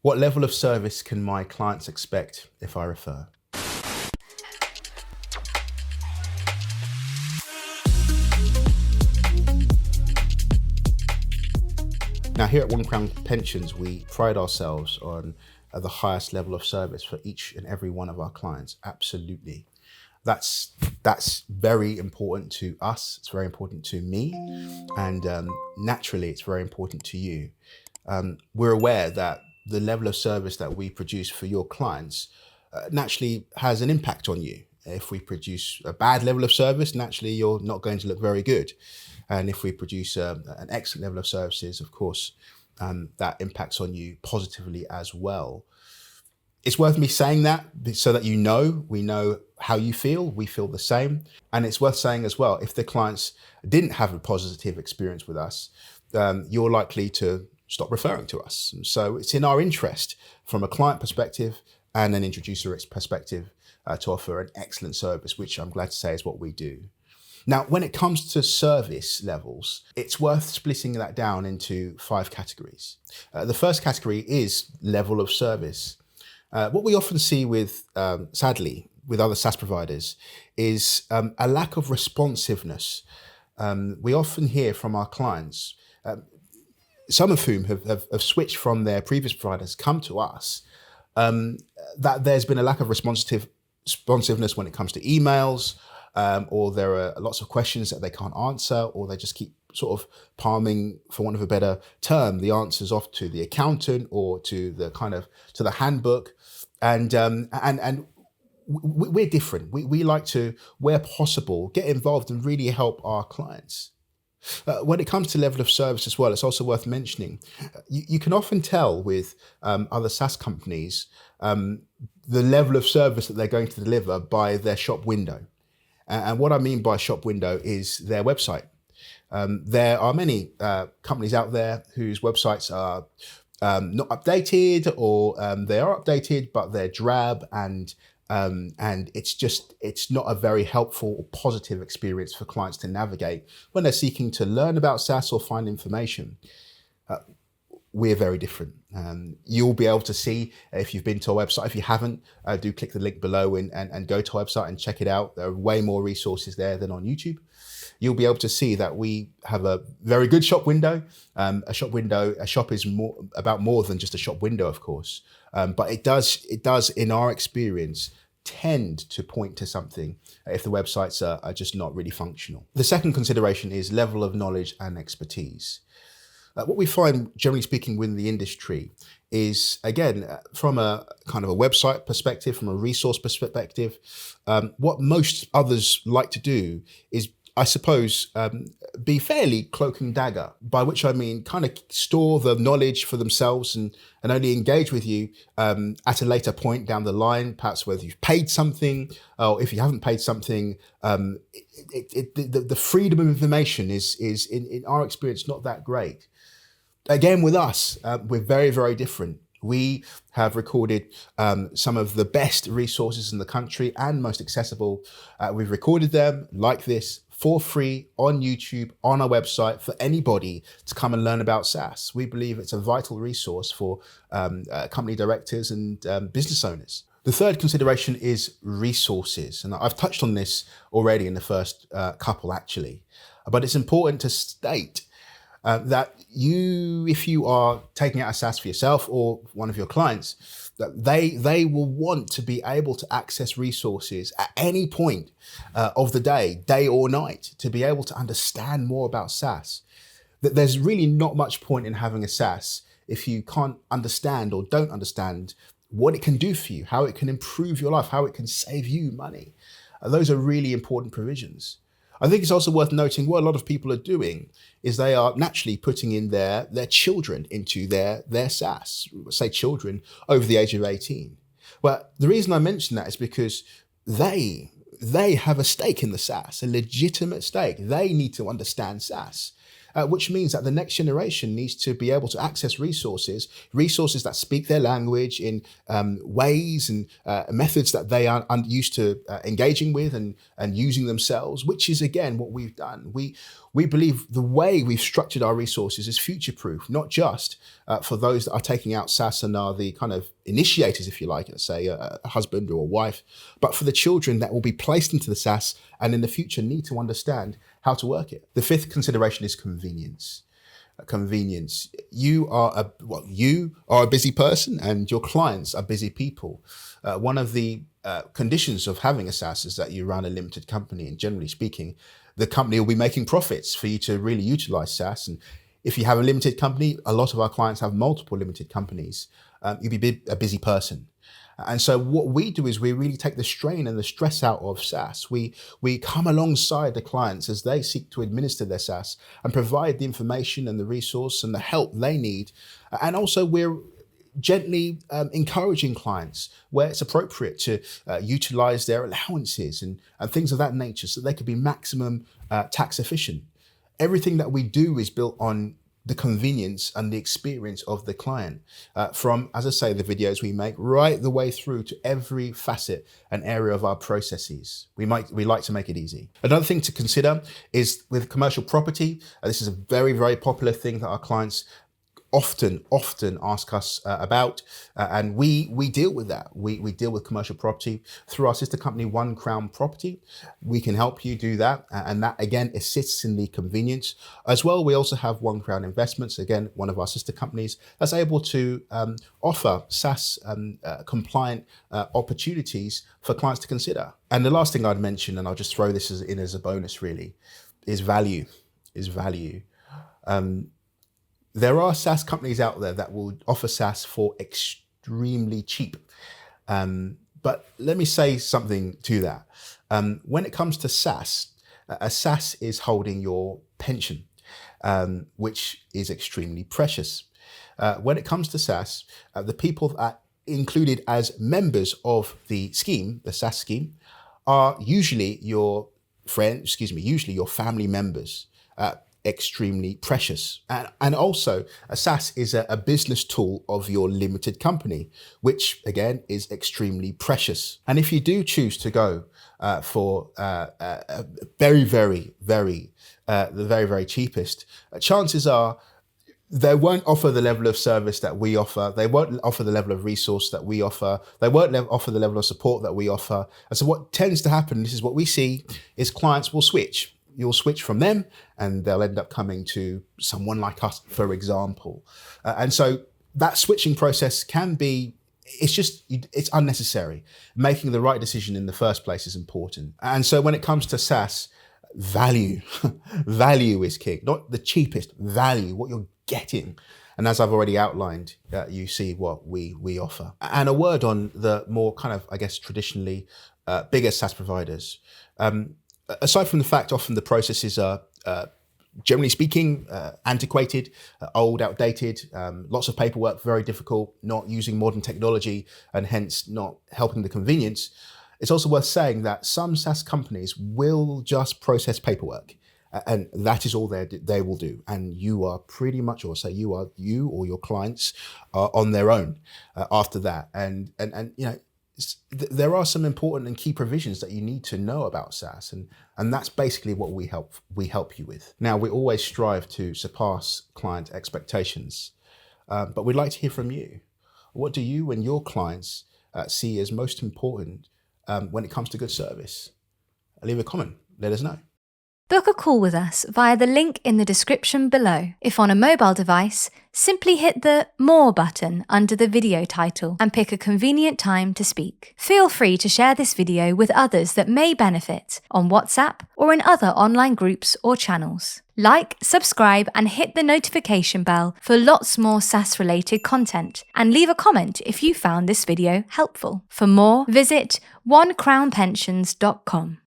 What level of service can my clients expect if I refer? Now, here at One Crown Pensions, we pride ourselves on the highest level of service for each and every one of our clients. Absolutely. That's very important to us. It's very important to me. And naturally, it's very important to you. We're aware that the level of service that we produce for your clients naturally has an impact on you. If we produce a bad level of service, naturally, you're not going to look very good. And if we produce an excellent level of services, of course, that impacts on you positively as well. It's worth me saying that so that we know how you feel, we feel the same. And it's worth saying as well, if the clients didn't have a positive experience with us, you're likely to stop referring to us. And so it's in our interest from a client perspective and an introducer perspective to offer an excellent service, which I'm glad to say is what we do. Now, when it comes to service levels, it's worth splitting that down into 5 categories. The first category is level of service. What we often see with, sadly, with other SaaS providers is a lack of responsiveness. We often hear from our clients, some of whom have switched from their previous providers, come to us, that there's been a lack of responsiveness when it comes to emails, or there are lots of questions that they can't answer, or they just keep sort of palming, for want of a better term, the answers off to the accountant or to the handbook. And we're different. We like to, where possible, get involved and really help our clients. When it comes to level of service as well, it's also worth mentioning, you can often tell with other SaaS companies the level of service that they're going to deliver by their shop window. And what I mean by shop window is their website. There are many companies out there whose websites are not updated, or they are updated, but they're drab, and it's not a very helpful or positive experience for clients to navigate when they're seeking to learn about SaaS or find information. We're very different. You'll be able to see if you've been to our website. If you haven't, do click the link below and go to our website and check it out. There are way more resources there than on YouTube. You'll be able to see that we have a very good shop window. A shop is more than just a shop window, of course. But it does, in our experience, tend to point to something if the websites are just not really functional. The second consideration is level of knowledge and expertise. What we find, generally speaking, within the industry is, again, from a kind of a website perspective, from a resource perspective, what most others like to do is, I suppose, be fairly cloak and dagger, by which I mean kind of store the knowledge for themselves and only engage with you at a later point down the line, perhaps whether you've paid something or if you haven't paid something. The freedom of information is in our experience, not that great. Again, with us, we're very, very different. We have recorded some of the best resources in the country and most accessible. We've recorded them like this for free on YouTube, on our website, for anybody to come and learn about SaaS. We believe it's a vital resource for company directors and business owners. The third consideration is resources. And I've touched on this already in the first couple, actually. But it's important to state that if you are taking out a SaaS for yourself or one of your clients, that they will want to be able to access resources at any point of the day or night, to be able to understand more about SaaS. That there's really not much point in having a SaaS if you can't understand or don't understand what it can do for you, how it can improve your life, how it can save you money. Those are really important provisions. I think it's also worth noting what a lot of people are doing is they are naturally putting in their children into their SaaS, say children over the age of 18. Well, the reason I mention that is because they have a stake in the SaaS, a legitimate stake. They need to understand SaaS. Which means that the next generation needs to be able to access resources that speak their language in ways and methods that they are used to engaging with and using themselves, which is, again, what we've done. We We believe the way we've structured our resources is future-proof, not just for those that are taking out SaaS and are the kind of initiators, if you like, let's say a husband or a wife, but for the children that will be placed into the SaaS and in the future need to understand how to work it. The fifth consideration is convenience. Convenience. You are a busy person and your clients are busy people. One of the conditions of having a SaaS is that you run a limited company, and generally speaking, the company will be making profits for you to really utilize SaaS. And if you have a limited company, a lot of our clients have multiple limited companies. You'll be a busy person. And so what we do is we really take the strain and the stress out of SaaS. We come alongside the clients as they seek to administer their SaaS and provide the information and the resource and the help they need. And also we're gently encouraging clients where it's appropriate to utilize their allowances and things of that nature so they could be maximum tax efficient. Everything that we do is built on the convenience and the experience of the client, from, as I say, the videos we make right the way through to every facet and area of our processes. We like to make it easy. Another thing to consider is with commercial property. This is a very, very popular thing that our clients often ask us about, and we deal with that. We deal with commercial property through our sister company, One Crown Property. We can help you do that, and that again assists in the convenience. As well, we also have One Crown Investments, again, one of our sister companies that's able to offer SaaS compliant opportunities for clients to consider. And the last thing I'd mention, and I'll just throw this in as a bonus really, is value. There are SaaS companies out there that will offer SaaS for extremely cheap. But let me say something to that. When it comes to SaaS, a SaaS is holding your pension, which is extremely precious. When it comes to SaaS, the people that are included as members of the scheme, the SaaS scheme, are usually your family members. Extremely precious. And also a SaaS is a business tool of your limited company, which again is extremely precious. And if you do choose to go for the very cheapest, chances are they won't offer the level of service that we offer. They won't offer the level of resource that we offer. They won't offer the level of support that we offer. And so what tends to happen, this is what we see, is clients will switch. You'll switch from them and they'll end up coming to someone like us, for example. And so that switching process can be, it's unnecessary. Making the right decision in the first place is important. And so when it comes to SaaS, value is king, not the cheapest, value, what you're getting. And as I've already outlined, you see what we offer. And a word on the more kind of, I guess, traditionally bigger SaaS providers. Aside from the fact often the processes are, generally speaking, antiquated, old, outdated, lots of paperwork, very difficult, not using modern technology and hence not helping the convenience, it's also worth saying that some SaaS companies will just process paperwork. And that is all they will do. And you are pretty much, or say you or your clients are on their own after that. And you know, there are some important and key provisions that you need to know about SaaS, and that's basically what we help you with. Now, we always strive to surpass client expectations, but we'd like to hear from you. What do you and your clients see as most important when it comes to good service? Leave a comment, let us know. Book a call with us via the link in the description below. If on a mobile device, simply hit the More button under the video title and pick a convenient time to speak. Feel free to share this video with others that may benefit on WhatsApp or in other online groups or channels. Like, subscribe and hit the notification bell for lots more SaaS related content, and leave a comment if you found this video helpful. For more, visit onecrownpensions.com.